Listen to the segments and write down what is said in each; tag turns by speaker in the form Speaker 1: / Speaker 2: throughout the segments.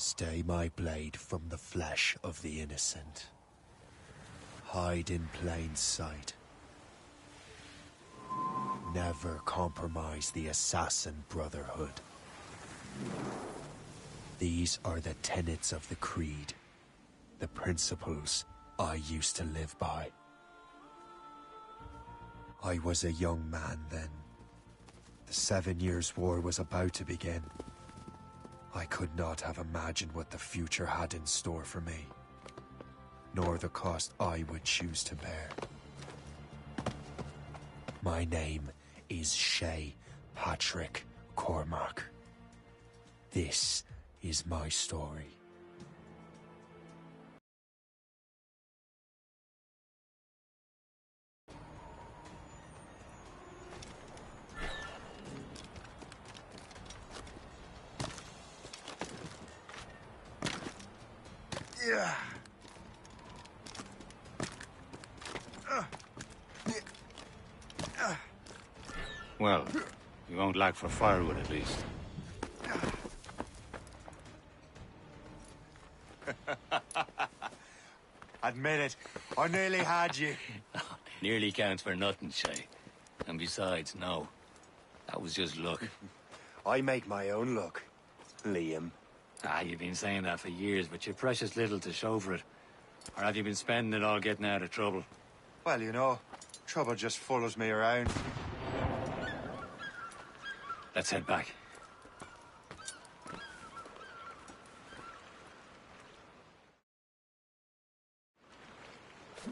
Speaker 1: Stay my blade from the flesh of the innocent. Hide in plain sight. Never compromise the assassin brotherhood. These are the tenets of the creed, the principles I used to live by. I was a young man then. The 7 Years' War was about to begin. I could not have imagined what the future had in store for me, nor the cost I would choose to bear. My name is Shay Patrick Cormac. This is my story.
Speaker 2: Well, you won't lack for firewood at least.
Speaker 1: Admit it, I nearly had you.
Speaker 2: Nearly counts for nothing, Shay. And besides, no. That was just luck.
Speaker 1: I make my own luck, Liam.
Speaker 2: You've been saying that for years, but you've precious little to show for it. Or have you been spending it all getting out of trouble?
Speaker 1: Well, you know, trouble just follows me around.
Speaker 2: Let's head back.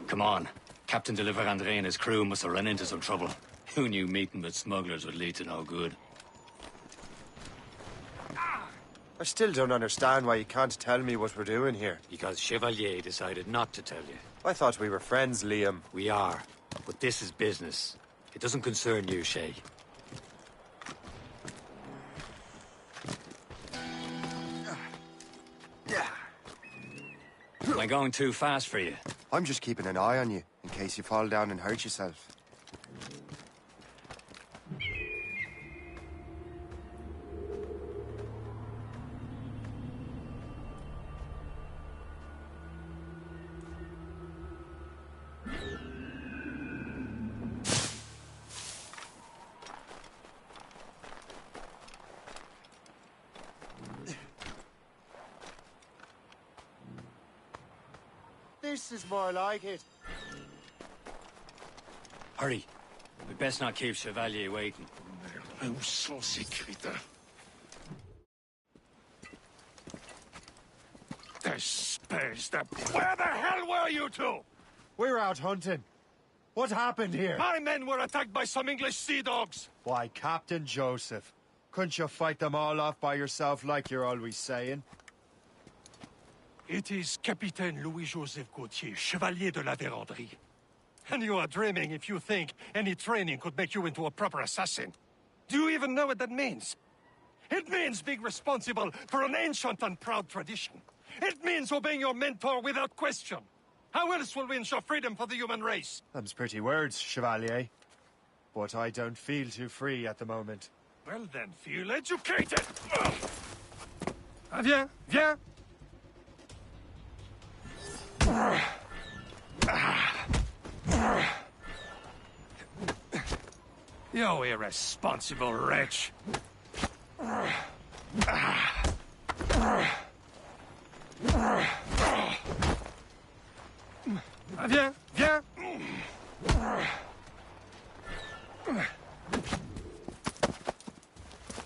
Speaker 2: Come on. Captain de Andre and his crew must have run into some trouble. Who knew meeting with smugglers would lead to no good?
Speaker 1: I still don't understand why you can't tell me what we're doing here.
Speaker 2: Because Chevalier decided not to tell you.
Speaker 1: I thought we were friends, Liam.
Speaker 2: We are. But this is business. It doesn't concern you, Shay. Am I going too fast for you?
Speaker 1: I'm just keeping an eye on you, in case you fall down and hurt yourself. This is more like it.
Speaker 2: Hurry. We best not keep Chevalier waiting.
Speaker 3: Où sont ces crétins? Espèce de... Where the hell were you two?
Speaker 1: We're out hunting. What happened here?
Speaker 3: My men were attacked by some English sea dogs.
Speaker 1: Why, Captain Joseph. Couldn't you fight them all off by yourself like you're always saying?
Speaker 3: It is Capitaine Louis-Joseph Gauthier, Chevalier de la Vérendrye. And you are dreaming if you think any training could make you into a proper assassin. Do you even know what that means? It means being responsible for an ancient and proud tradition. It means obeying your mentor without question. How else will we ensure freedom for the human race?
Speaker 1: Them's pretty words, Chevalier. But I don't feel too free at the moment.
Speaker 3: Well then, feel educated! Viens, viens! You irresponsible wretch! Viens, viens!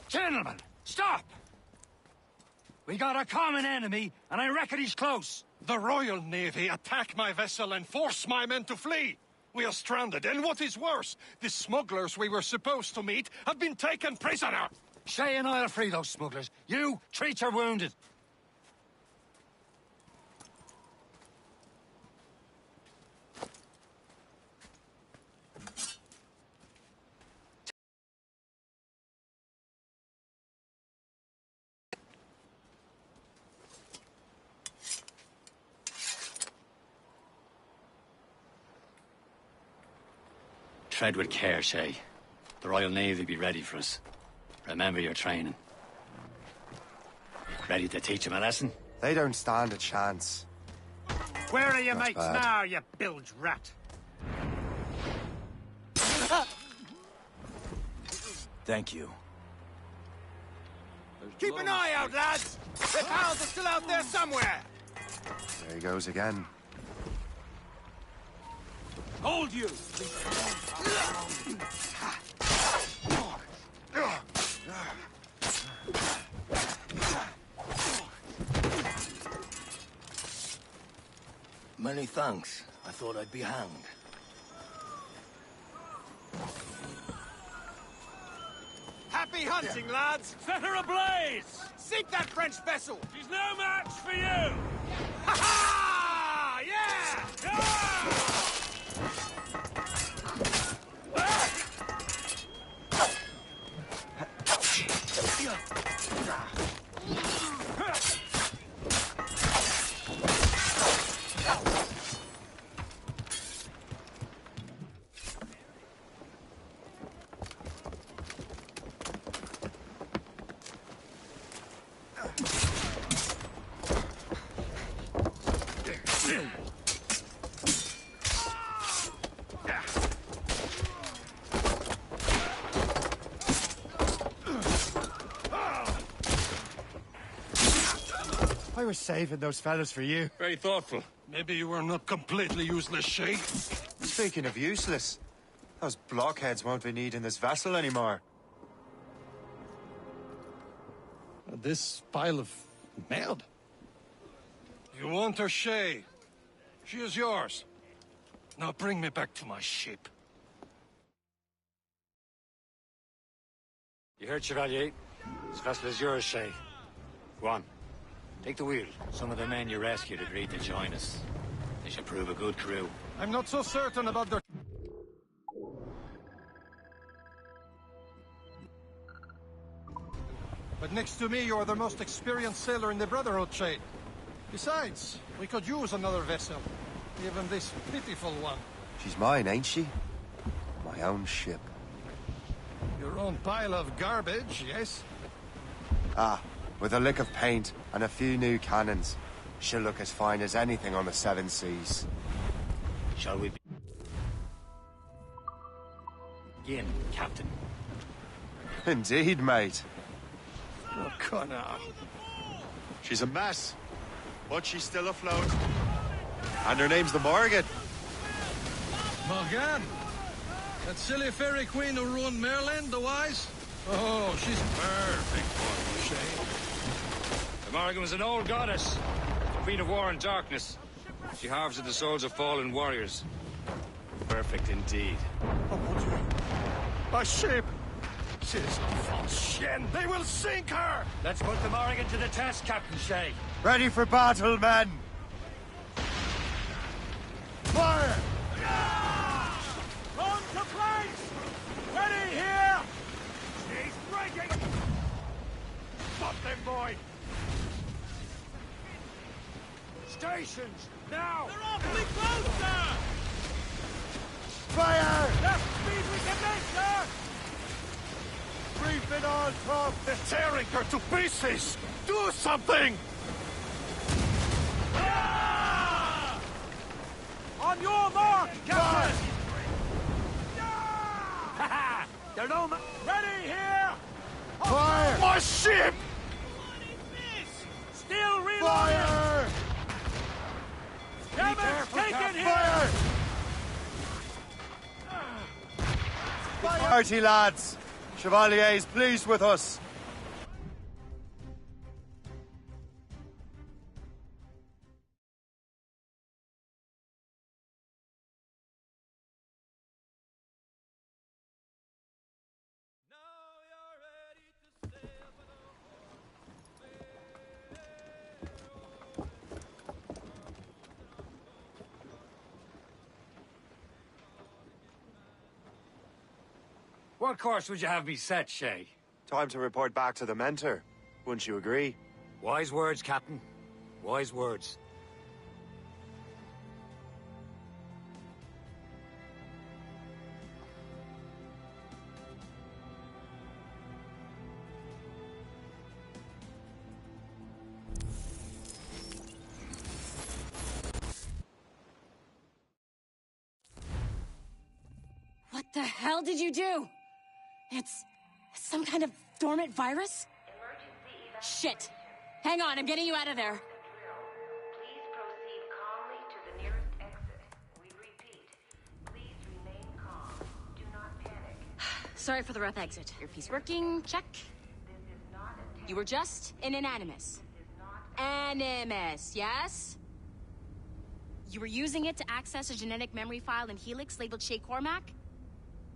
Speaker 2: Gentlemen, stop! We got a common enemy, and I reckon he's close.
Speaker 3: The Royal Navy attack my vessel and force my men to flee. We are stranded, and what is worse, the smugglers we were supposed to meet have been taken prisoner.
Speaker 2: Shay and I'll free those smugglers. You, treat your wounded. Tread with care, Shay. The Royal Navy be ready for us. Remember your training. Ready to teach him a lesson?
Speaker 1: They don't stand a chance.
Speaker 4: Where are your
Speaker 1: Not
Speaker 4: mates
Speaker 1: bad.
Speaker 4: now, you bilge rat?
Speaker 5: Thank you.
Speaker 4: Keep an eye out, lads! The pals are still out there somewhere!
Speaker 1: There he goes again.
Speaker 4: Hold you!
Speaker 5: Many thanks. I thought I'd be hanged.
Speaker 4: Happy hunting, lads!
Speaker 6: Set her ablaze!
Speaker 4: Sink that French vessel!
Speaker 6: She's no match for you!
Speaker 4: Ha ha! Yeah!
Speaker 1: I was saving those fellas for you.
Speaker 6: Very thoughtful.
Speaker 3: Maybe you were not completely useless, Shay.
Speaker 1: Speaking of useless, those blockheads won't be needing this vessel anymore.
Speaker 3: This pile of merd. You want her, Shay? She is yours. Now bring me back to my ship.
Speaker 2: You heard, Chevalier? This vessel is yours, Shay. Go on. Take the wheel. Some of the men you rescued agreed to join us. They should prove a good crew.
Speaker 3: I'm not so certain about their... But next to me, you're the most experienced sailor in the Brotherhood, Shay. Besides, we could use another vessel. Even this pitiful one.
Speaker 1: She's mine, ain't she? My own ship.
Speaker 3: Your own pile of garbage, yes?
Speaker 1: Ah, with a lick of paint and a few new cannons. She'll look as fine as anything on the Seven Seas.
Speaker 2: Shall we begin, Captain?
Speaker 1: Indeed, mate.
Speaker 3: Oh, Connor.
Speaker 1: She's a mess, but she's still afloat. And her name's the Morgan.
Speaker 3: Morgan? That silly fairy queen who ruined Merlin, the wise? Oh, she's perfect for you, Shay.
Speaker 6: The Morgan was an old goddess. Queen of war and darkness. She harvested the souls of fallen warriors.
Speaker 2: Perfect indeed.
Speaker 3: Oh, mon Dieu. My ship! She's a false shen. They will sink her!
Speaker 2: Let's put the Morgan to the test, Captain Shay.
Speaker 1: Ready for battle, men! Fire!
Speaker 4: On to place! Ready here! She's breaking! Stop them, boy! Stations, now! They're awfully close, sir!
Speaker 1: Fire!
Speaker 4: Left speed we can make, sir!
Speaker 1: Reef it on top!
Speaker 3: They're tearing her to pieces! Do something!
Speaker 4: Ah! On your mark, Captain! Ha They're no ready here!
Speaker 1: Fire!
Speaker 3: My ship!
Speaker 4: Still reloading!
Speaker 1: Fire!
Speaker 4: Damage taken here!
Speaker 1: Fire! Party, lads! Chevalier is pleased with us.
Speaker 2: What course would you have me set, Shay?
Speaker 1: Time to report back to the mentor. Wouldn't you agree?
Speaker 2: Wise words, Captain. Wise words.
Speaker 7: The hell did you do? It's some kind of dormant virus? Shit. Hang on, I'm getting you out of there.
Speaker 8: Please proceed calmly to the nearest exit. We repeat, please remain calm. Do not panic.
Speaker 7: Sorry for the rough exit. Earpiece working, check.
Speaker 8: This is not a test.
Speaker 7: You were just in an animus.
Speaker 8: This is not
Speaker 7: Animus, yes? You were using it to access a genetic memory file in Helix labeled Shay Cormac?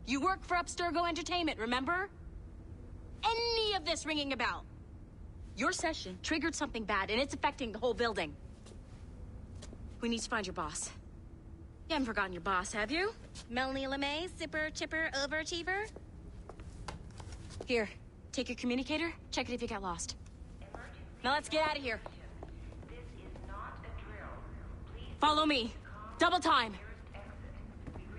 Speaker 7: You work for Abstergo Entertainment, remember? Any of this ringing a bell? Your session triggered something bad, and it's affecting the whole building. We need to find your boss. You haven't forgotten your boss, have you? Melanie LeMay, zipper, chipper, overachiever? Here, take your communicator, check it if you got lost. Now let's get out of here.
Speaker 8: This is not a drill. Please
Speaker 7: Follow me. Double time.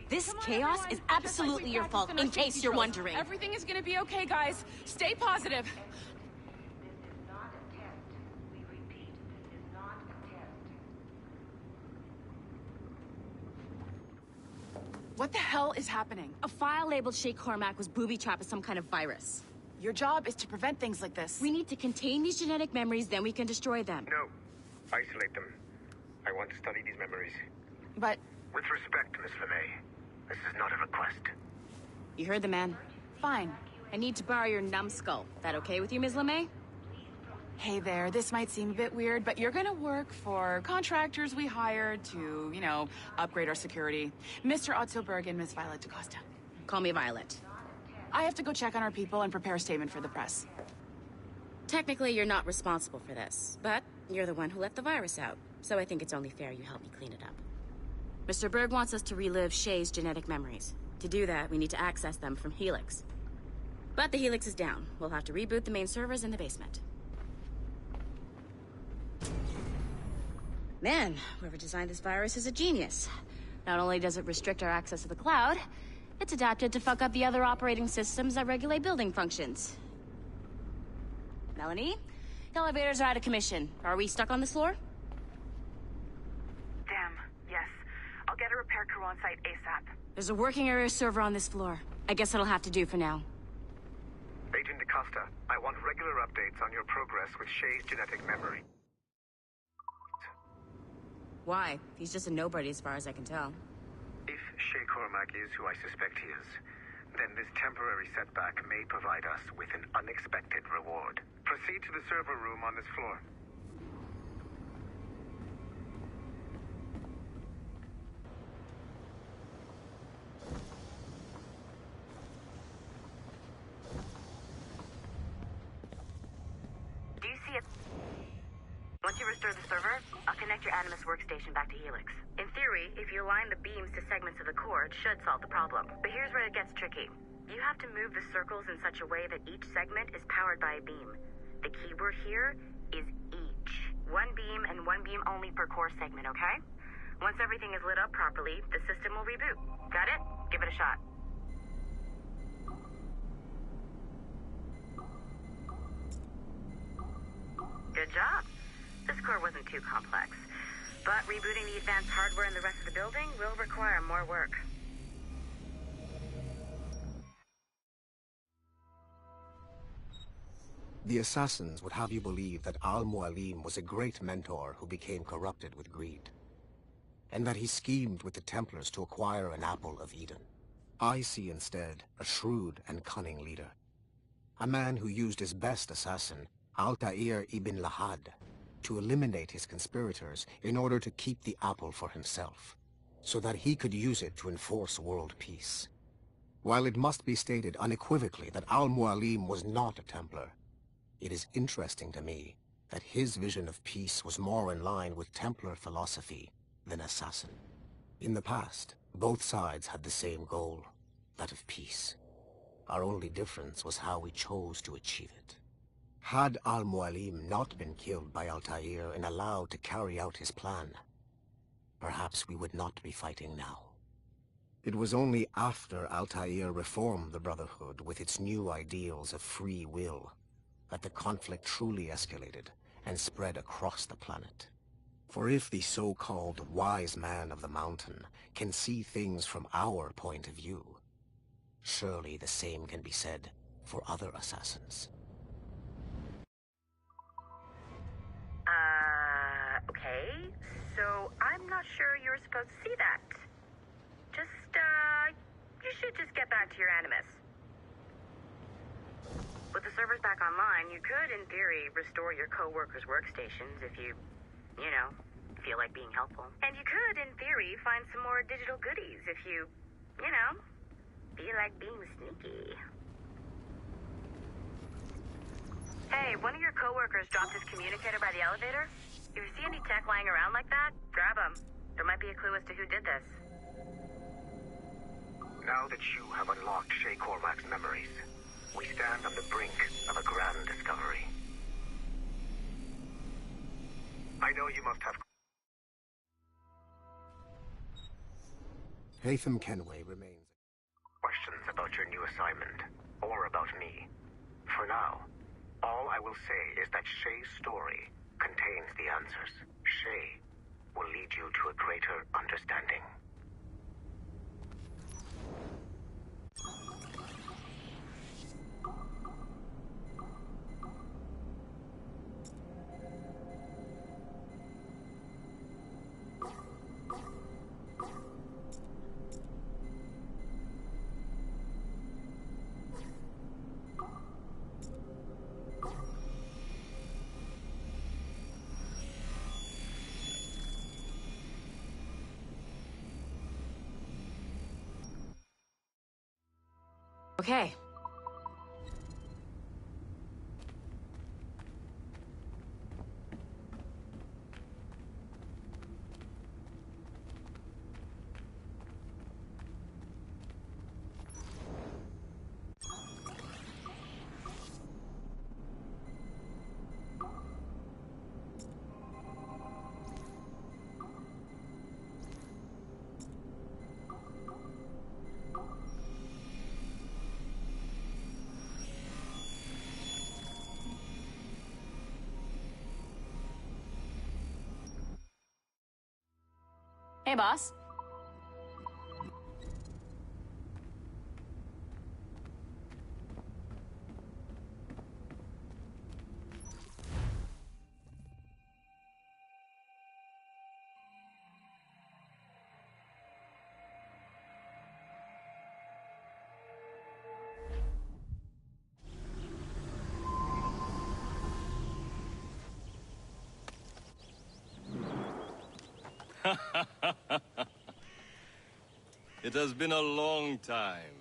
Speaker 7: This
Speaker 9: Come on,
Speaker 7: chaos
Speaker 9: everyone.
Speaker 7: is
Speaker 9: Just like
Speaker 7: absolutely
Speaker 9: we
Speaker 7: your
Speaker 9: practiced
Speaker 7: fault,
Speaker 9: in our
Speaker 7: in case
Speaker 9: safety
Speaker 7: you're
Speaker 9: drills.
Speaker 7: wondering.
Speaker 9: Everything is gonna be okay, guys. Stay positive.
Speaker 8: This is not a test. We repeat, this is not a test.
Speaker 9: What the hell is happening?
Speaker 7: A file labeled Shay Cormac was booby-trapped with some kind of virus.
Speaker 9: Your job is to prevent things like this.
Speaker 7: We need to contain these genetic memories, then we can destroy them.
Speaker 10: No. Isolate them. I want to study these memories.
Speaker 9: But
Speaker 10: With respect, Miss LeMay, this is not a request.
Speaker 7: You heard the man.
Speaker 9: fine.
Speaker 7: I need to borrow your numbskull. That okay with you, Ms. LeMay?
Speaker 9: Hey there, this might seem a bit weird, but you're gonna work for contractors we hired to, you know, upgrade our security. Mr. Otto Berg and Miss Violet DaCosta.
Speaker 7: Call me Violet.
Speaker 9: I have to go check on our people and prepare a statement for the press.
Speaker 7: Technically, you're not responsible for this, but you're the one who let the virus out, so I think it's only fair you help me clean it up. Mr. Berg wants us to relive Shay's genetic memories. To do that, we need to access them from Helix. But the Helix is down. We'll have to reboot the main servers in the basement. Man, whoever designed this virus is a genius. Not only does it restrict our access to the cloud, it's adapted to fuck up the other operating systems that regulate building functions. Melanie? The elevators are out of commission. Are we stuck on this floor?
Speaker 11: Damn, yes. I'll get a repair crew on site ASAP.
Speaker 7: There's a working area server on this floor. I guess that'll have to do for now.
Speaker 10: Agent DaCosta, I want regular updates on your progress with Shay's genetic memory.
Speaker 7: Why? He's just a nobody as far as I can tell.
Speaker 10: If Shay Cormac is who I suspect he is, then this temporary setback may provide us with an unexpected reward. Proceed to the server room on this floor.
Speaker 11: Do you see it? Once you restore the server, I'll connect your Animus workstation back to Helix. In theory, if you align the beams to segments of the core, it should solve the problem. But here's where it gets tricky. You have to move the circles in such a way that each segment is powered by a beam. The keyword here is each. One beam and one beam only per core segment, okay? Once everything is lit up properly, the system will reboot. Got it? Give it a shot. Good job. This core wasn't too complex. But rebooting the advanced hardware in the rest of the building will require more work.
Speaker 12: The assassins would have you believe that Al-Mualim was a great mentor who became corrupted with greed, and that he schemed with the Templars to acquire an apple of Eden. I see instead a shrewd and cunning leader, a man who used his best assassin, Altair ibn Lahad, to eliminate his conspirators in order to keep the apple for himself, so that he could use it to enforce world peace. While it must be stated unequivocally that Al-Mualim was not a Templar, it is interesting to me that his vision of peace was more in line with Templar philosophy than assassin. In the past, both sides had the same goal, that of peace. Our only difference was how we chose to achieve it. Had Al-Mualim not been killed by Altair and allowed to carry out his plan, perhaps we would not be fighting now. It was only after Altair reformed the Brotherhood with its new ideals of free will that the conflict truly escalated and spread across the planet. For if the so-called wise man of the mountain can see things from our point of view, Surely the same can be said for other assassins.
Speaker 11: Okay. So I'm not sure you're supposed to see that. You should just get back to your Animus. With the servers back online, you could, in theory, restore your co-workers' workstations if you feel like being helpful. And you could, in theory, find some more digital goodies if you feel like being sneaky. Hey, one of your co-workers dropped his communicator by the elevator. If you see any tech lying around like that, grab them. There might be a clue as to who did this.
Speaker 10: Now that you have unlocked Shay Cormac's memories, we stand on the brink of a grand discovery. I know you must have
Speaker 12: Haytham Kenway remains.
Speaker 10: questions about your new assignment, or about me. For now, all I will say is that Shay's story contains the answers. Shay will lead you to a greater understanding.
Speaker 9: Okay. Hey, boss.
Speaker 13: It has been a long time.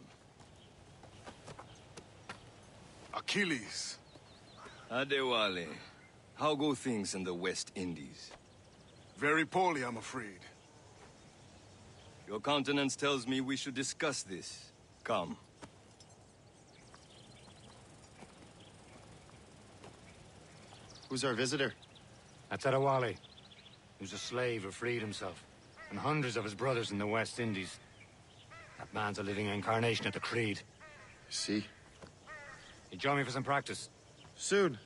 Speaker 14: Achilles.
Speaker 13: Adewale, how go things in the West Indies?
Speaker 14: Very poorly, I'm afraid.
Speaker 13: Your countenance tells me we should discuss this. Come.
Speaker 15: Who's our visitor?
Speaker 2: That's Adewale, who's a slave who freed himself, and hundreds of his brothers in the West Indies. That man's a living incarnation of the Creed.
Speaker 15: See?
Speaker 2: You join me for some practice?
Speaker 15: Soon.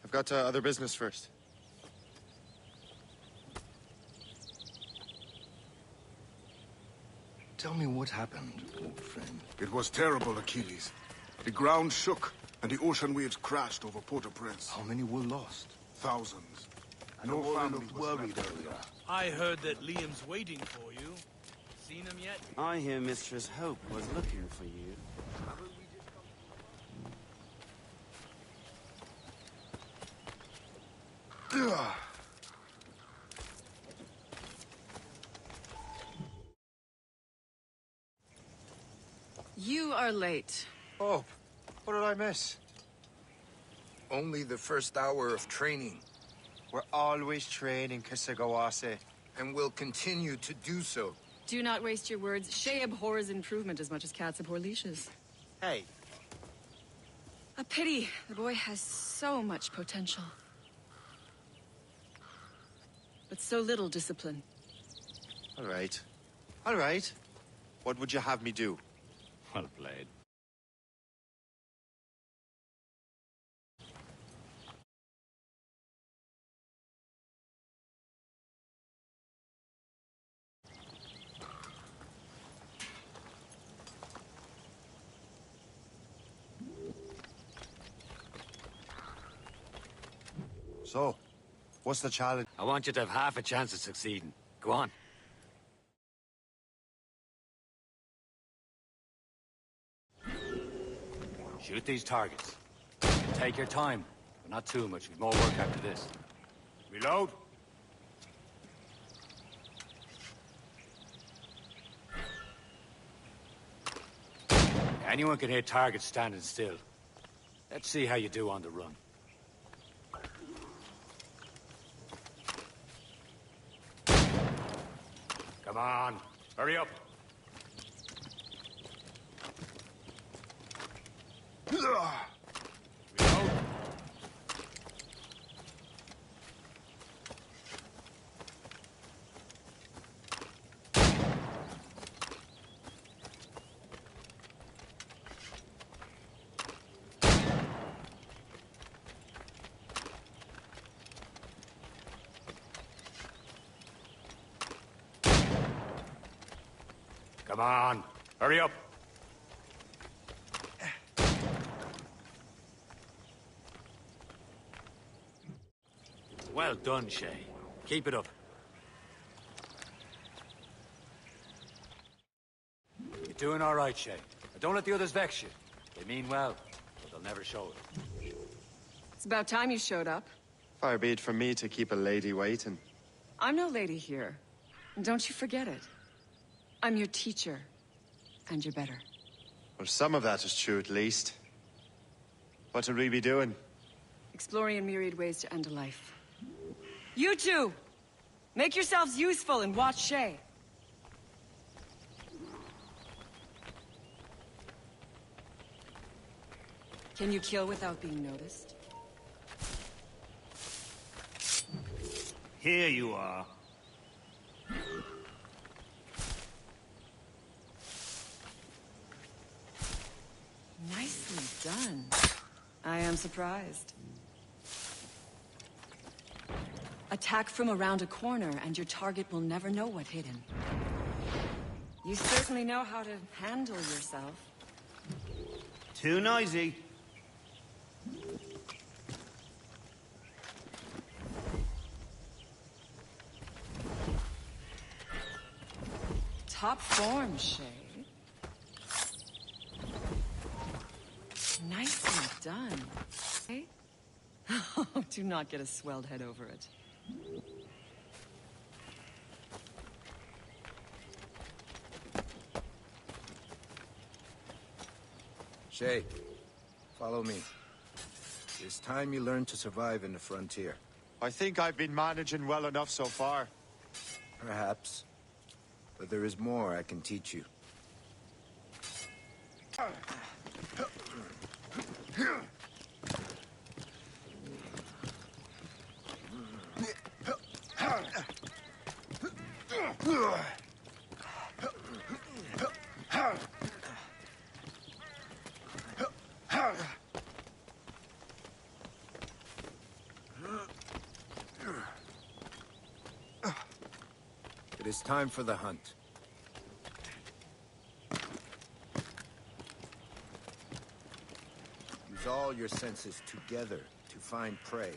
Speaker 15: I've got other business first.
Speaker 13: Tell me what happened, old friend.
Speaker 14: It was terrible, Achilles. The ground shook, and the ocean waves crashed over Port-au-Prince.
Speaker 13: How many were lost?
Speaker 14: Thousands.
Speaker 13: No family was worried earlier.
Speaker 4: I heard that Liam's waiting for you. Seen him yet?
Speaker 16: I hear Mistress Hope was looking for you.
Speaker 17: You are late.
Speaker 1: Oh, what did I miss?
Speaker 18: Only the first hour of training.
Speaker 1: We're always training, Kisagawase.
Speaker 18: And will continue to do so.
Speaker 17: Do not waste your words. Shay abhors improvement as much as cats abhor leashes.
Speaker 1: Hey.
Speaker 17: A pity. The boy has so much potential. But so little discipline.
Speaker 15: All right. All right. What would you have me do?
Speaker 2: Well played.
Speaker 15: So, what's the challenge?
Speaker 2: I want you to have half a chance of succeeding. Go on. Shoot these targets. Take your time, but not too much. We've more work after this. Reload. Anyone can hit targets standing still. Let's see how you do on the run. Come on, hurry up. Reload. Come on, hurry up. Well done, Shay. Keep it up. You're doing all right, Shay. But don't let the others vex you. They mean well, but they'll never show it.
Speaker 17: It's about time you showed up.
Speaker 15: Far be it from me to keep a lady waiting.
Speaker 17: I'm no lady here. Don't you forget it. I'm your teacher. And you're better.
Speaker 15: Well, some of that is true, at least. What would we be doing?
Speaker 17: Exploring a myriad ways to end a life. You two! Make yourselves useful and watch Shay. Can you kill without being noticed?
Speaker 4: Here you are.
Speaker 17: Nicely done. I am surprised. Attack from around a corner, and your target will never know what hit him. You certainly know how to handle yourself.
Speaker 4: Too noisy.
Speaker 17: Top form, Shay. Nicely done. Hey? Oh, do not get a swelled head over it.
Speaker 19: Shay, follow me. It's time you learn to survive in the frontier.
Speaker 15: I think I've been managing well enough so far.
Speaker 19: Perhaps. But there is more I can teach you. It is time for the hunt. Use all your senses together to find prey.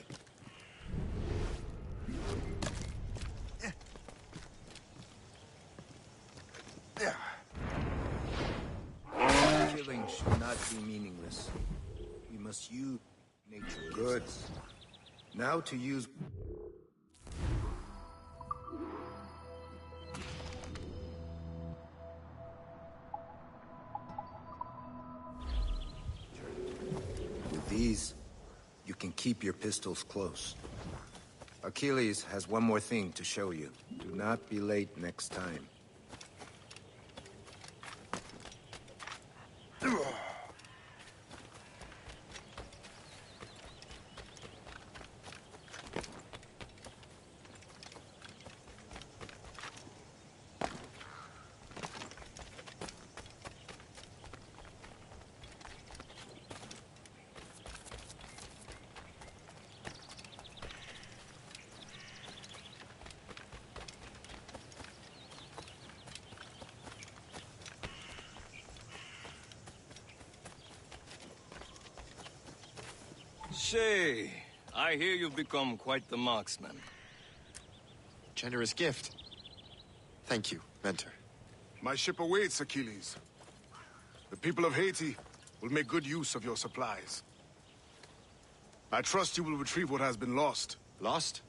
Speaker 19: Killing should not be meaningless. We must use nature. Good. Now to use... With these, you can keep your pistols close. Achilles has one more thing to show you. Do not be late next time.
Speaker 13: Shay, I hear you've become quite the marksman.
Speaker 15: Generous gift. Thank you, Mentor.
Speaker 14: My ship awaits, Achilles. The people of Haiti will make good use of your supplies. I trust you will retrieve what has been lost.
Speaker 15: Lost?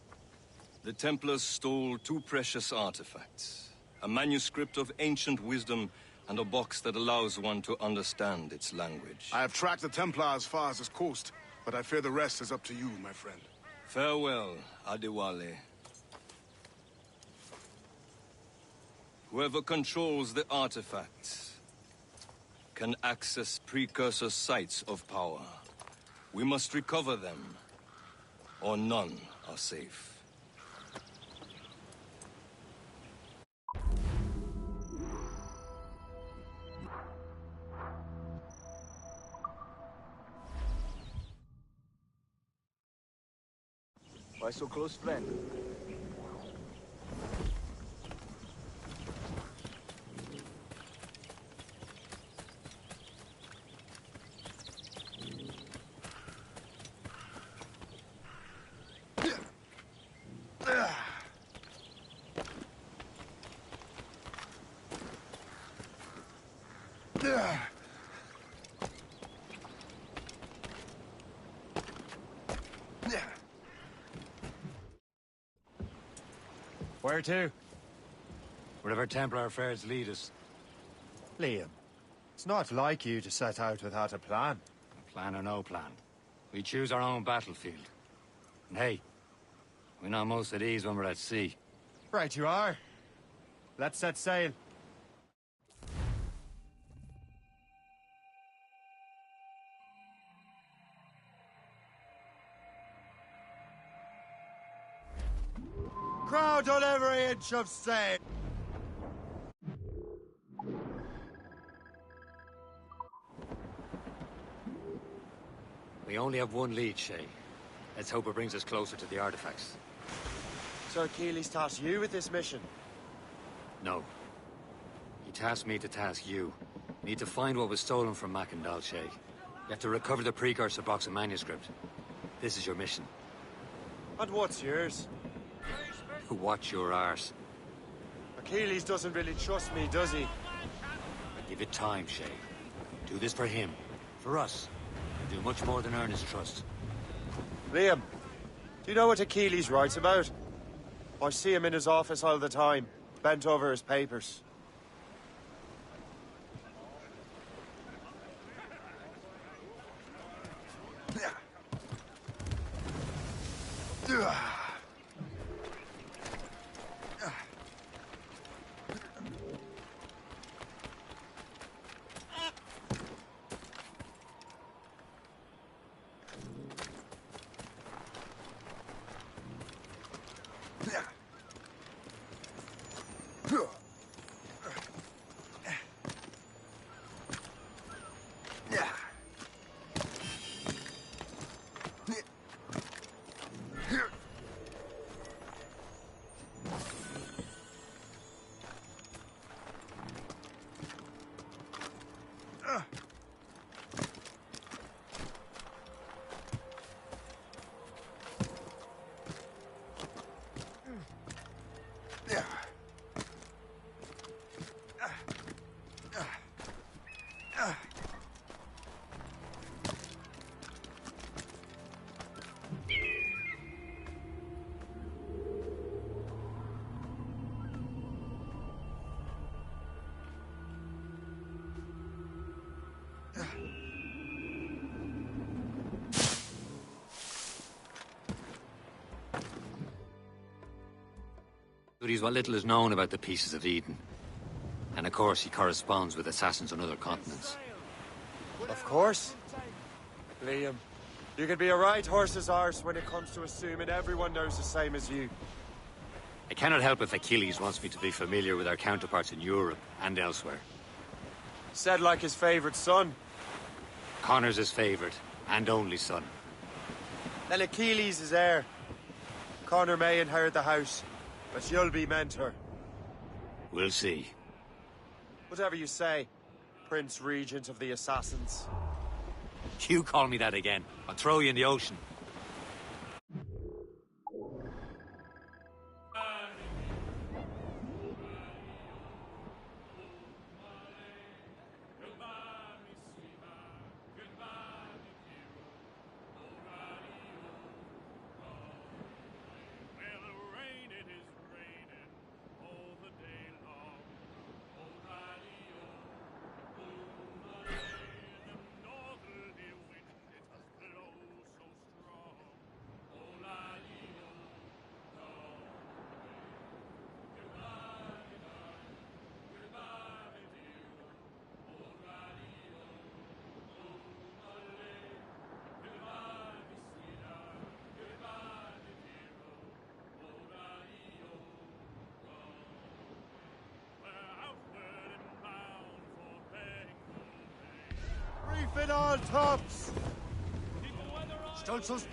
Speaker 13: The Templars stole 2 precious artifacts. A manuscript of ancient wisdom and a box that allows one to understand its language.
Speaker 14: I have tracked the Templar as far as this coast, but I fear the rest is up to you, my friend.
Speaker 13: Farewell, Adewale. Whoever controls the artifacts can access precursor sites of power. We must recover them, or none are safe.
Speaker 5: Why so close, friend?
Speaker 2: Where to? Wherever Templar affairs lead us.
Speaker 1: Liam, it's not like you to set out without a plan.
Speaker 2: Plan or no plan. We choose our own battlefield. And hey, we know most of these when we're at sea.
Speaker 1: Right you are. Let's set sail. Crowd on every inch of sail.
Speaker 2: We only have one lead, Shay. Let's hope it brings us closer to the artifacts.
Speaker 1: So Achilles tasked you with this mission?
Speaker 2: No. He tasked me to task you. We need to find what was stolen from Mackandal, Shay. You have to recover the precursor box of manuscript. This is your mission.
Speaker 1: And what's yours?
Speaker 2: Watch your arse.
Speaker 1: Achilles doesn't really trust me, does he?
Speaker 2: Give it time, Shay. Do this for him. For us. Do much more than earn his trust.
Speaker 1: Liam, do you know what Achilles writes about? I see him in his office all the time, bent over his papers.
Speaker 2: He's what little is known about the Pieces of Eden. And of course, he corresponds with assassins on other continents.
Speaker 1: Of course. Liam, you can be a right horse's arse when it comes to assuming everyone knows the same as you.
Speaker 2: I cannot help if Achilles wants me to be familiar with our counterparts in Europe and elsewhere.
Speaker 1: Said like his favorite son.
Speaker 2: Connor's his favorite and only son.
Speaker 1: Then Achilles is heir. Connor may inherit the house, but you'll be mentor.
Speaker 2: We'll see.
Speaker 1: Whatever you say, Prince Regent of the Assassins.
Speaker 2: You call me that again, I'll throw you in the ocean.
Speaker 20: in all tops!
Speaker 15: Stolzos!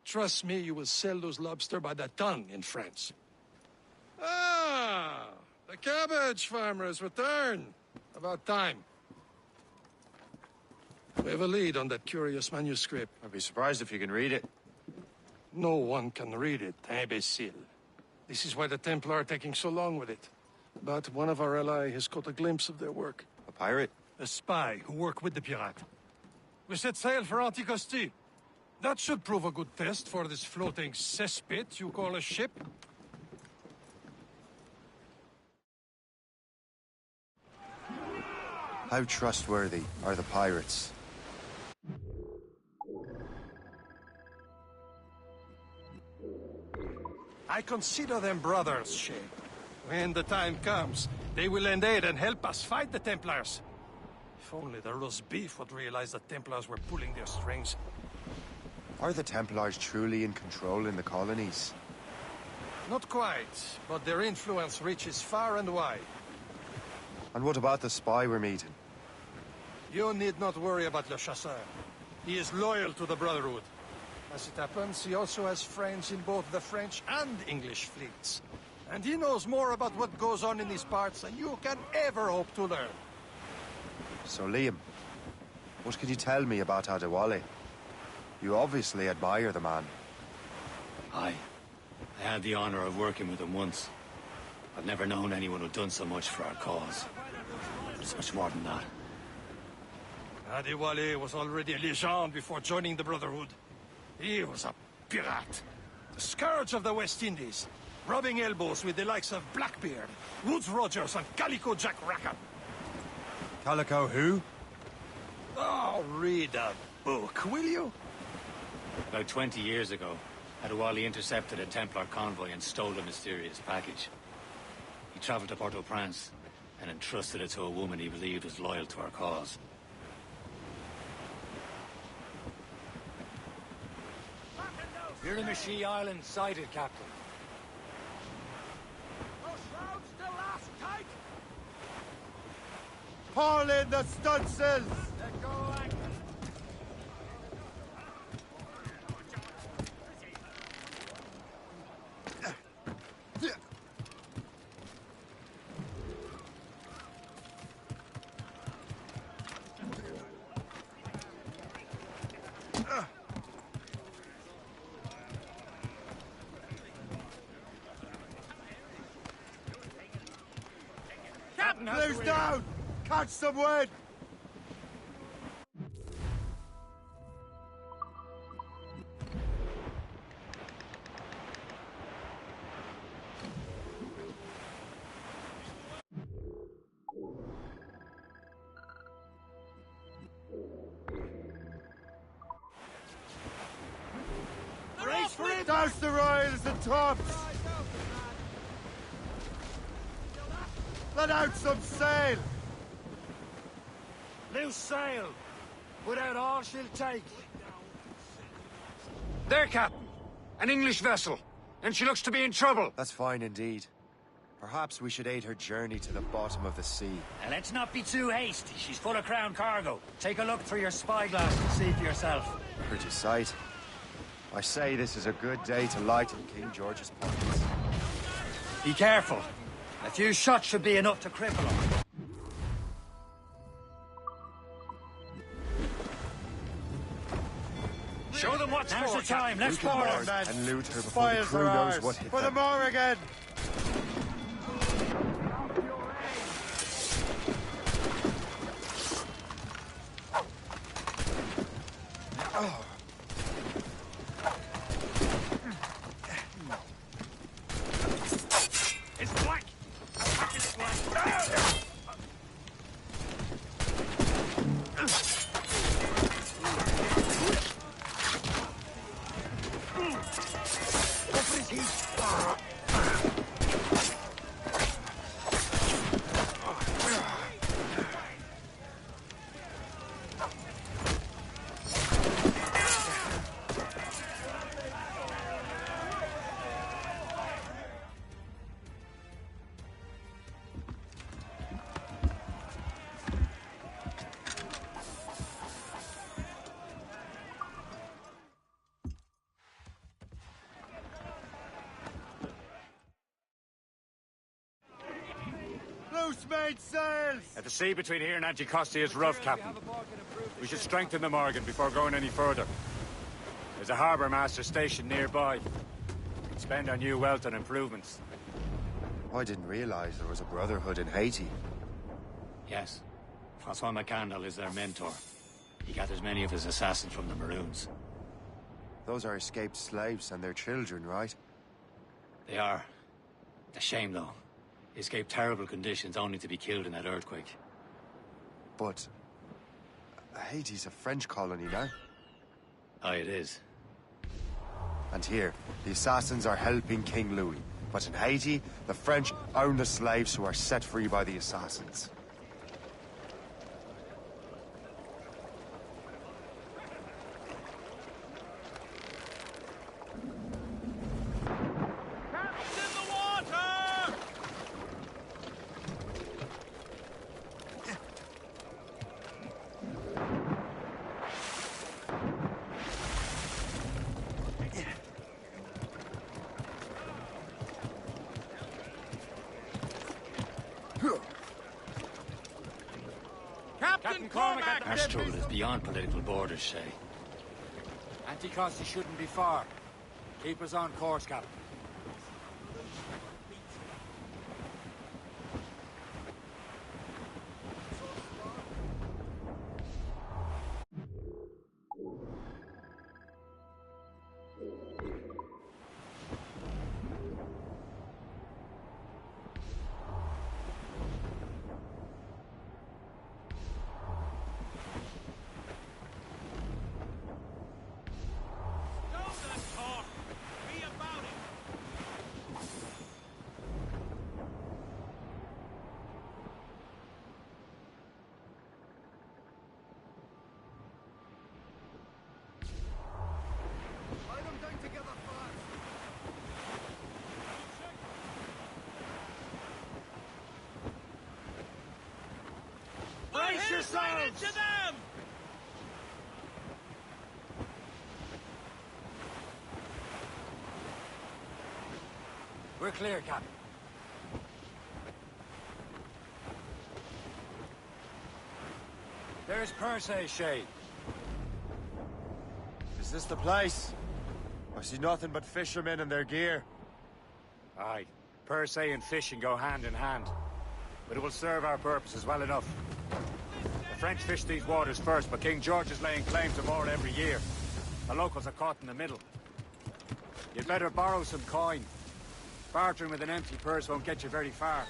Speaker 3: Trust me, you will sell those lobster by the ton in France. Ah, the cabbage farmer has returned. About time. We have a lead on that curious manuscript.
Speaker 15: I'd be surprised if you can read it.
Speaker 3: No one can read it, imbecile. This is why the Templar are taking so long with it. But one of our allies has caught a glimpse of their work.
Speaker 15: A pirate?
Speaker 3: A spy who worked with the pirate. We set sail for Anticosti. That should prove a good test for this floating cesspit you call a ship.
Speaker 15: How trustworthy are the pirates?
Speaker 3: I consider them brothers, Shay. When the time comes, they will lend aid and help us fight the Templars. If only the roast beef would realize the Templars were pulling their strings.
Speaker 15: Are the Templars truly in control in the colonies?
Speaker 3: Not quite, but their influence reaches far and wide.
Speaker 15: And what about the spy we're meeting?
Speaker 3: You need not worry about Le Chasseur. He is loyal to the Brotherhood. As it happens, he also has friends in both the French and English fleets. And he knows more about what goes on in these parts than you can ever hope to learn.
Speaker 15: So, Liam, what can you tell me about Adewale? You obviously admire the man.
Speaker 2: Aye. I had the honor of working with him once. I've never known anyone who'd done so much for our cause. It's much more than that.
Speaker 3: Adewale was already a legend before joining the Brotherhood. He was a pirate. The scourge of the West Indies. Rubbing elbows with the likes of Blackbeard, Woodes Rogers, and Calico Jack Rackham.
Speaker 15: Calico who?
Speaker 3: Oh, read a book, will you?
Speaker 2: About 20 years ago, Adewale intercepted a Templar convoy and stole a mysterious package. He traveled to Port-au-Prince and entrusted it to a woman he believed was loyal to our cause. Miramichi Island sighted, Captain.
Speaker 20: Haul in the stunsails!
Speaker 4: Let go anchor.
Speaker 20: Blues down! Catch some wind!
Speaker 4: Brace for it!
Speaker 20: Douse the royals and tops! Let out some sail!
Speaker 4: Loose sail! Put out all she'll take.
Speaker 6: There, Captain. An English vessel. And she looks to be in trouble.
Speaker 15: That's fine indeed. Perhaps we should aid her journey to the bottom of the sea.
Speaker 2: Now, let's not be too hasty. She's full of crown cargo. Take a look through your spyglass and see for yourself.
Speaker 15: Pretty sight. I say this is a good day to lighten King George's pockets.
Speaker 2: Be careful. A few shots should be enough to cripple him.
Speaker 6: Show them what's
Speaker 2: Now's
Speaker 6: for,
Speaker 2: the time. Let's
Speaker 15: Loot
Speaker 2: board
Speaker 15: her
Speaker 2: her.
Speaker 15: and loot her before the crew knows what hit
Speaker 20: For the
Speaker 15: them.
Speaker 20: more again!
Speaker 4: It's black! It's black!
Speaker 20: mainsails!
Speaker 6: The sea between here and Anticosti is rough, Captain. We should strengthen the Morgan before going any further. There's a harbour master stationed nearby. We can spend our new wealth on improvements.
Speaker 15: I didn't realize there was a brotherhood in Haiti.
Speaker 2: Yes. Francois McCandle is their mentor. He gathers many of his assassins from the Maroons.
Speaker 15: Those are escaped slaves and their children, right?
Speaker 2: They are. A shame, though. They escaped terrible conditions only to be killed in that earthquake.
Speaker 15: But... Haiti's a French colony now.
Speaker 2: Aye, it is.
Speaker 15: And here, the assassins are helping King Louis. But in Haiti, the French own the slaves who are set free by the assassins.
Speaker 4: Captain Cormac!
Speaker 2: Our struggle is beyond political borders, Shay.
Speaker 6: Anticosti shouldn't be far. Keep us on course, Captain.
Speaker 4: Brace yourselves! Into them!
Speaker 6: We're clear, Captain. There's Percy, Shay.
Speaker 15: Is this the place? I see nothing but fishermen and their gear.
Speaker 6: Aye. Percy and fishing go hand in hand. But it will serve our purposes well enough. The French fish these waters first, but King George is laying claim to more every year. The locals are caught in the middle. You'd better borrow some coin. Bartering with an empty purse won't get you very far.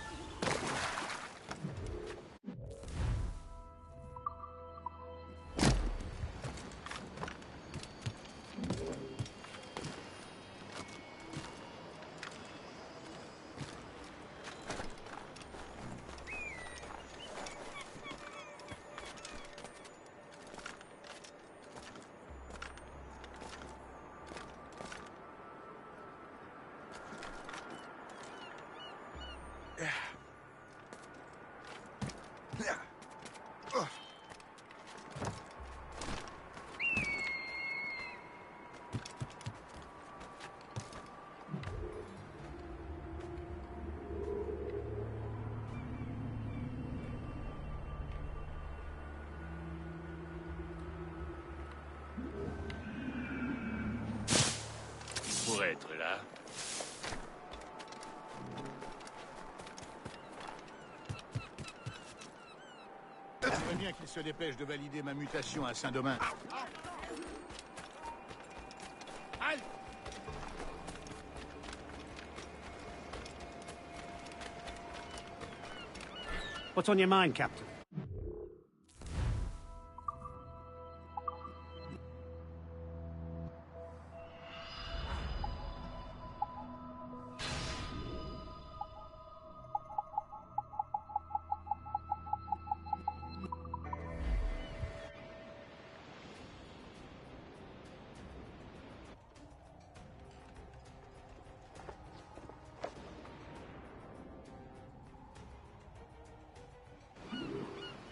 Speaker 4: Pour être là.
Speaker 21: J'aimerais bien qu'il se dépêche de valider ma mutation à Saint-Domingue.
Speaker 22: What's on your mind, Captain?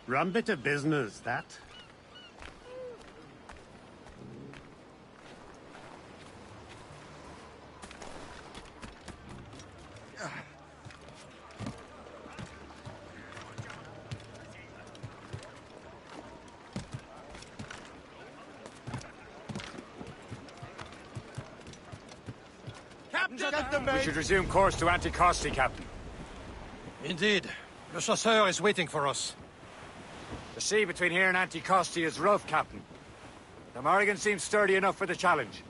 Speaker 22: Rum bit of business, that.
Speaker 20: Get the
Speaker 6: We
Speaker 20: mate!
Speaker 6: should resume course to Anticosti, Captain.
Speaker 3: Indeed. Le Chasseur is waiting for us.
Speaker 6: The sea between here and Anticosti is rough, Captain. The Morrigan seems sturdy enough for the challenge.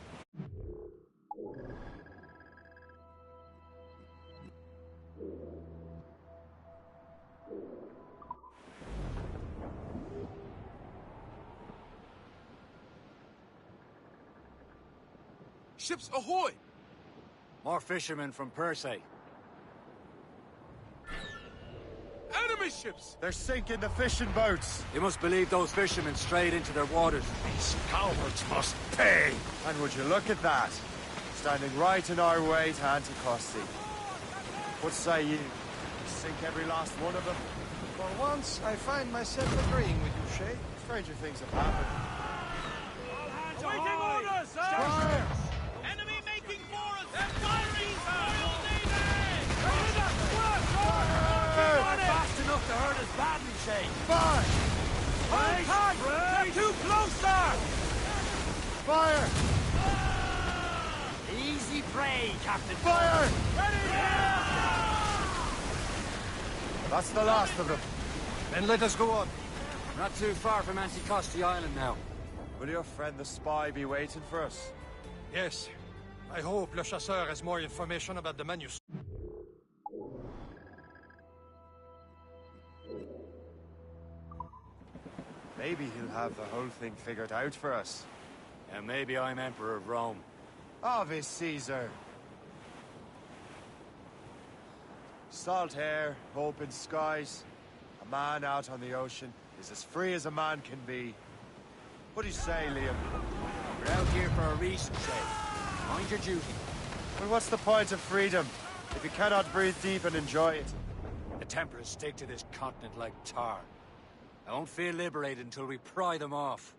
Speaker 20: Ships ahoy!
Speaker 6: More fishermen from Persay.
Speaker 20: Enemy ships! They're sinking the fishing boats!
Speaker 6: You must believe those fishermen strayed into their waters.
Speaker 3: These cowards must pay!
Speaker 15: And would you look at that? Standing right in our way to Anticosti. What say you? Sink every last one of them?
Speaker 3: For once, I find myself agreeing with you, Shay.
Speaker 15: Stranger things have happened.
Speaker 4: Waiting orders, sir!
Speaker 15: Fire!
Speaker 4: Enemy making for us! They're firing, Royal Navy!
Speaker 20: Fast enough to hurt us badly, Shay.
Speaker 15: Fire!
Speaker 20: Hold tight! They're too close, sir!
Speaker 15: Fire!
Speaker 20: Easy prey, Captain.
Speaker 15: Fire!
Speaker 20: Ready!
Speaker 15: That's the last of them.
Speaker 3: Then let us go on.
Speaker 6: Not too far from Anticosti Island now.
Speaker 15: Will your friend the spy be waiting for us?
Speaker 3: Yes. I hope Le Chasseur has more information about the manuscript.
Speaker 15: Maybe he'll have the whole thing figured out for us.
Speaker 6: And maybe I'm Emperor of Rome.
Speaker 15: Ave Caesar. Salt air, open skies. A man out on the ocean is as free as a man can be. What do you say, Liam?
Speaker 6: We're out here for a reason, Shay. Mind your duty.
Speaker 15: Well, what's the point of freedom if you cannot breathe deep and enjoy it?
Speaker 6: The Templars stick to this continent like tar. I won't feel liberated until we pry them off.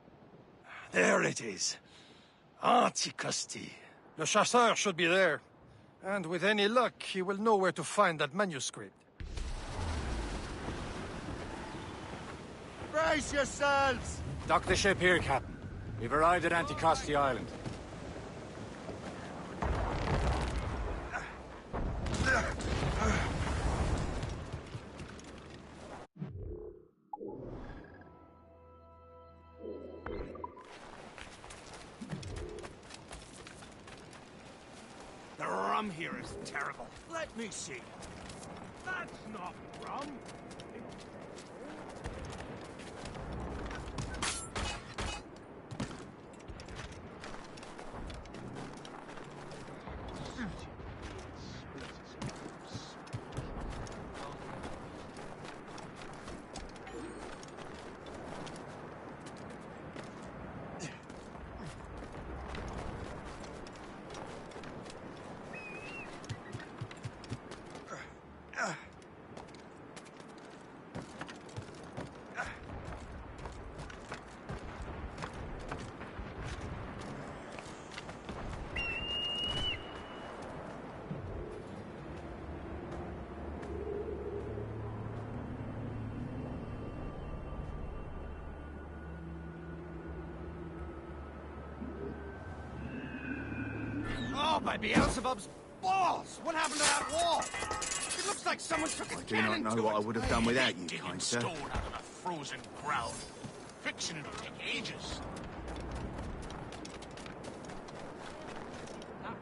Speaker 3: There it is. Anticosti. Le Chasseur should be there. And with any luck, he will know where to find that manuscript.
Speaker 20: Brace yourselves!
Speaker 6: Dock the ship here, Captain. We've arrived at Anticosti Island.
Speaker 20: The rum here is terrible. Let me see. That's not rum.
Speaker 4: Oh, by Beelzebub's balls! What happened to that wall? It looks like someone took a cannon
Speaker 19: not know
Speaker 4: to
Speaker 19: what
Speaker 4: it.
Speaker 19: I would have done without you, kind sir.
Speaker 4: Stone out of the frozen ground. Fixing it'll take ages. I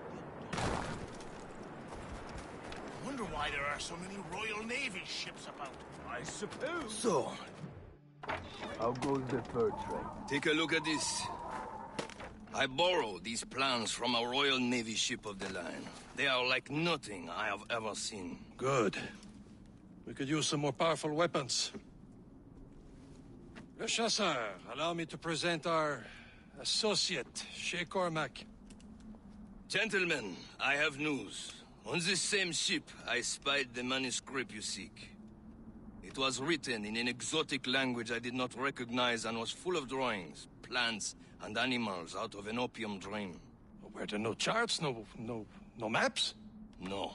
Speaker 4: wonder why there are so many Royal Navy ships about. I suppose.
Speaker 19: So, how goes the fur trade?
Speaker 13: Take a look at this. I borrowed these plans from a Royal Navy ship of the line. They are like nothing I have ever seen.
Speaker 3: Good. We could use some more powerful weapons. Le Chasseur, allow me to present our associate, Shay Cormac.
Speaker 13: Gentlemen, I have news. On this same ship, I spied the manuscript you seek. It was written in an exotic language I did not recognize and was full of drawings, plants, and animals out of an opium dream.
Speaker 3: Were there no charts, no maps?
Speaker 13: No.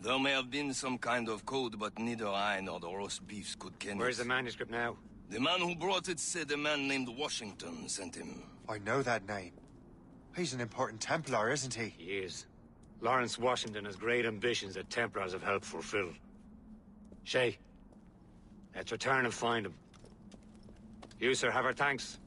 Speaker 13: There may have been some kind of code, but neither I nor the roast beefs could ken it.
Speaker 6: Where's the manuscript now?
Speaker 13: The man who brought it said a man named Washington sent him.
Speaker 15: I know that name. He's an important Templar, isn't he?
Speaker 6: He is.
Speaker 2: Lawrence Washington has great ambitions that Templars have helped fulfill. Shay, let's return and find him. You, sir, have our thanks.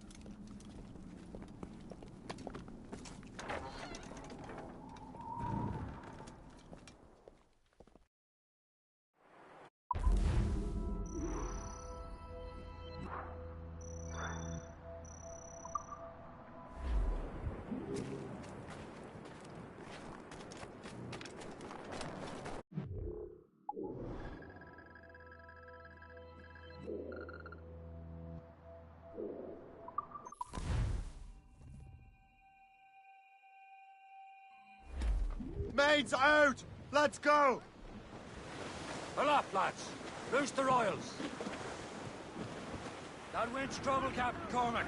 Speaker 15: Maids out! Let's go!
Speaker 6: Pull up, lads. Loose the royals. That wind's trouble, Captain Cormac.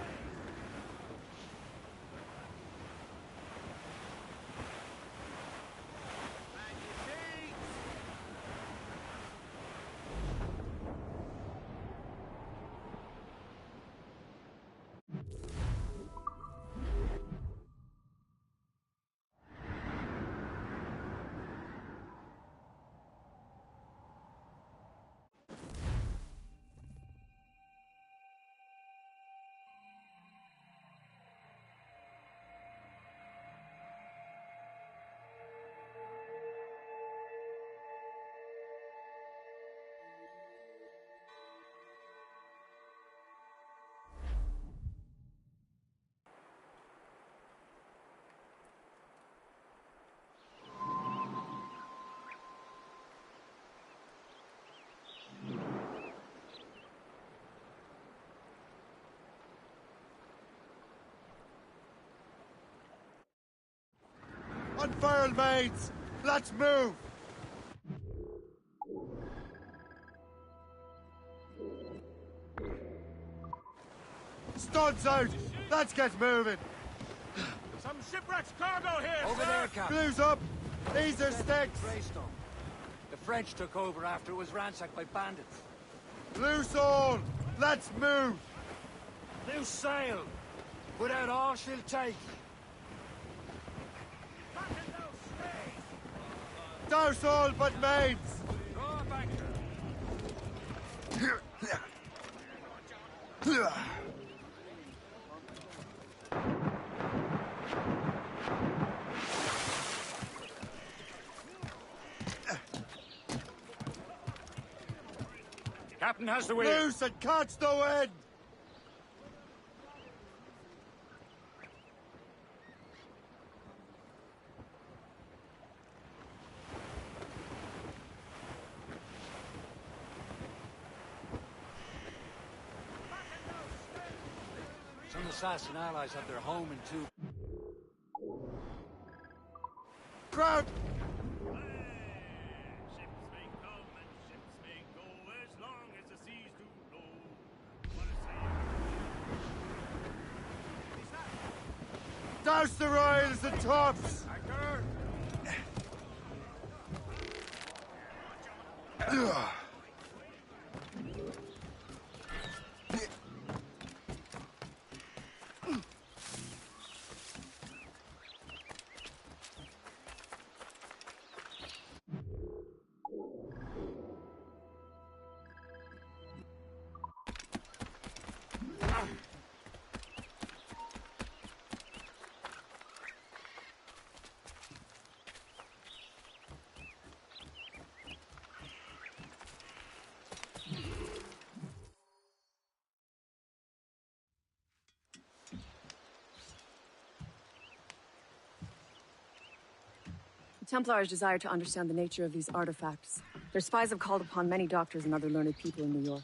Speaker 15: Unfurl, maids! Let's move! Studs out! Let's get moving!
Speaker 20: Some shipwreck's cargo here,
Speaker 6: Over
Speaker 20: sir.
Speaker 6: there, Captain.
Speaker 15: Blues up! These are sticks!
Speaker 6: Greystone. The French took over after it was ransacked by bandits.
Speaker 15: Loose all! Let's move!
Speaker 6: Loose sail! Put out all she'll take.
Speaker 15: Douse all but maids!
Speaker 6: Draw back.
Speaker 2: Captain has the wheel.
Speaker 15: Loose and catch the wind!
Speaker 6: Some assassin allies have their home in two.
Speaker 15: Crowd! Douse the royals and tops!
Speaker 17: The Templars desire to understand the nature of these artifacts. Their spies have called upon many doctors and other learned people in New York.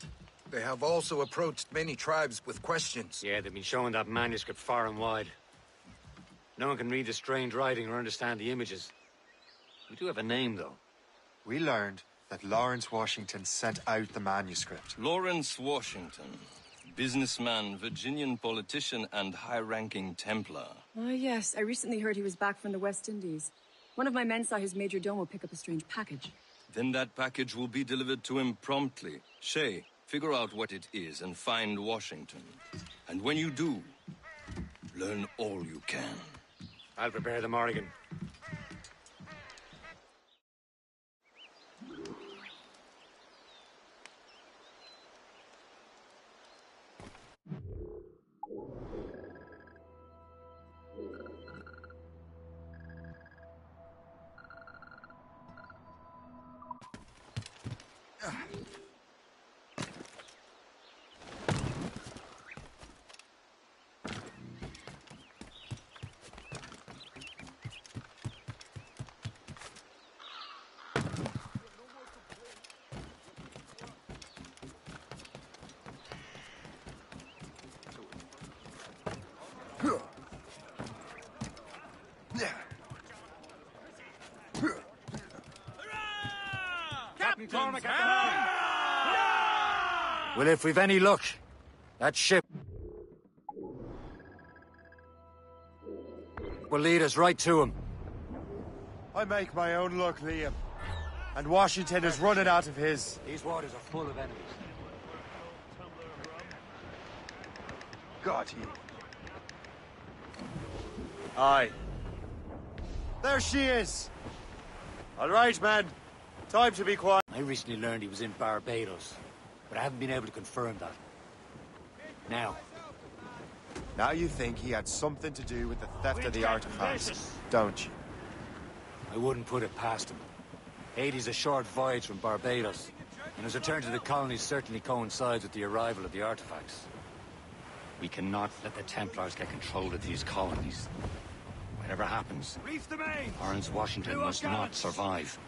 Speaker 18: They have also approached many tribes with questions.
Speaker 2: Yeah, they've been showing that manuscript far and wide. No one can read the strange writing or understand the images. We do have a name, though.
Speaker 1: We learned that Lawrence Washington sent out the manuscript.
Speaker 13: Lawrence Washington. Businessman, Virginian politician, and high-ranking Templar.
Speaker 17: Ah, yes. I recently heard he was back from the West Indies. One of my men saw his major domo pick up a strange package.
Speaker 13: Then that package will be delivered to him promptly. Shay, figure out what it is and find Washington. And when you do, learn all you can.
Speaker 2: I'll prepare the Morrigan.
Speaker 6: Washington's hand! Well, if we've any luck, that ship will lead us right to him.
Speaker 15: I make my own luck, Liam. And Washington is running out of his.
Speaker 6: These waters are full of enemies.
Speaker 15: Got you. Aye. There she is. All right, man. Time to be quiet.
Speaker 6: I recently learned he was in Barbados, but I haven't been able to confirm that.
Speaker 15: Now you think he had something to do with the theft of the artifacts, don't you?
Speaker 6: I wouldn't put it past him. Haiti's a short voyage from Barbados, and his return to the colonies certainly coincides with the arrival of the artifacts. We cannot let the Templars get control of these colonies. Whatever happens, Orange Washington must not survive.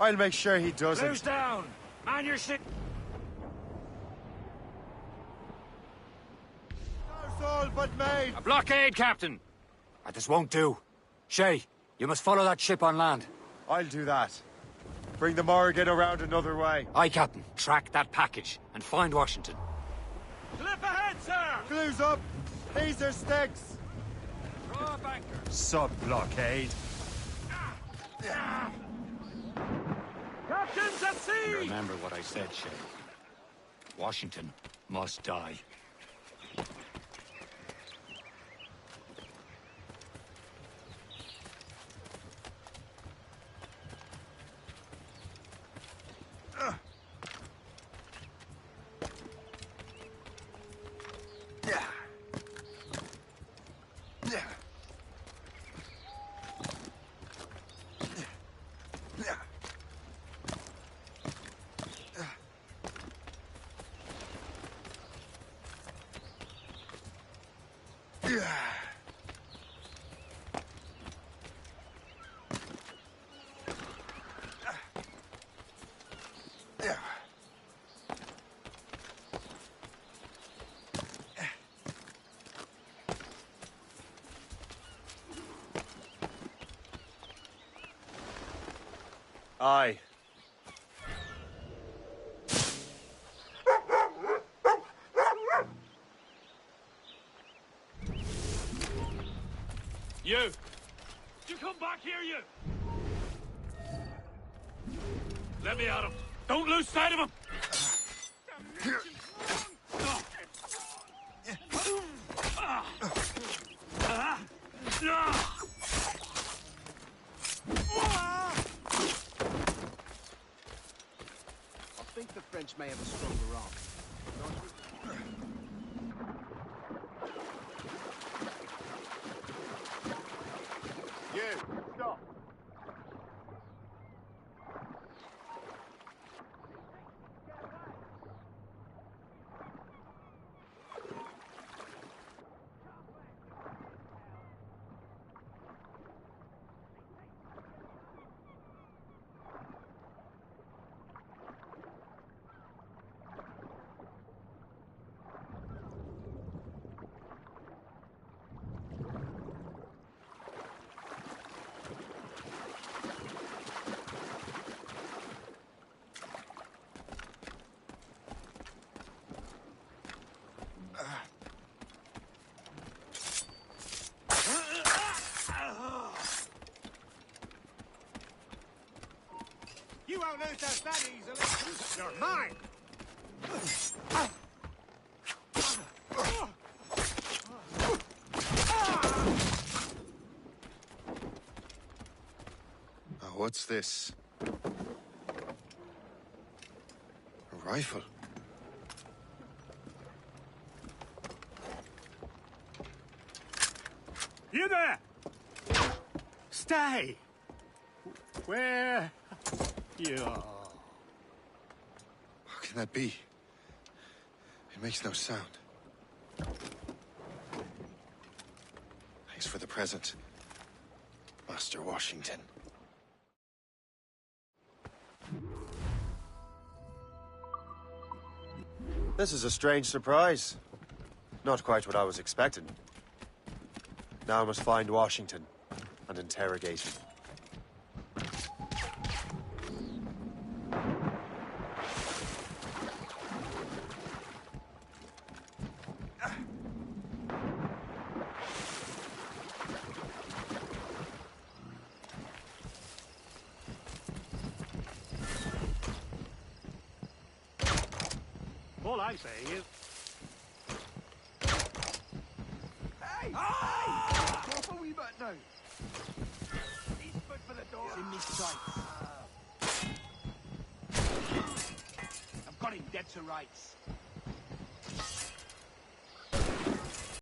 Speaker 15: I'll make sure he doesn't.
Speaker 6: Blues down! Man your shit!
Speaker 15: All but made.
Speaker 6: A blockade, Captain! This won't do. Shay, you must follow that ship on land.
Speaker 15: I'll do that. Bring the Morrigan around another way.
Speaker 6: Aye, Captain. Track that package and find Washington.
Speaker 20: Clip ahead, sir!
Speaker 15: Clues up! These are sticks!
Speaker 20: Draw a banker.
Speaker 3: Sub-blockade.
Speaker 20: Captain's at sea!
Speaker 6: Remember what I said, Shay. Washington must die.
Speaker 15: Aye.
Speaker 20: You! You come back here, you! Let me at him! Don't lose sight of him!
Speaker 16: I think the French may have a stronger arm.
Speaker 15: You, stop.
Speaker 20: You won't lose us that easily! You're mine!
Speaker 14: What's this? A rifle?
Speaker 20: You there! Stay! Where you are?
Speaker 14: How can that be? It makes no sound. Thanks for the present, Master Washington.
Speaker 15: This is a strange surprise. Not quite what I was expecting. Now I must find Washington and interrogate him.
Speaker 22: All I'm saying is...
Speaker 20: Hey! Ah! Hey! Off a wee bit now. He's foot for the door. He's in me sights. I've got him dead to rights.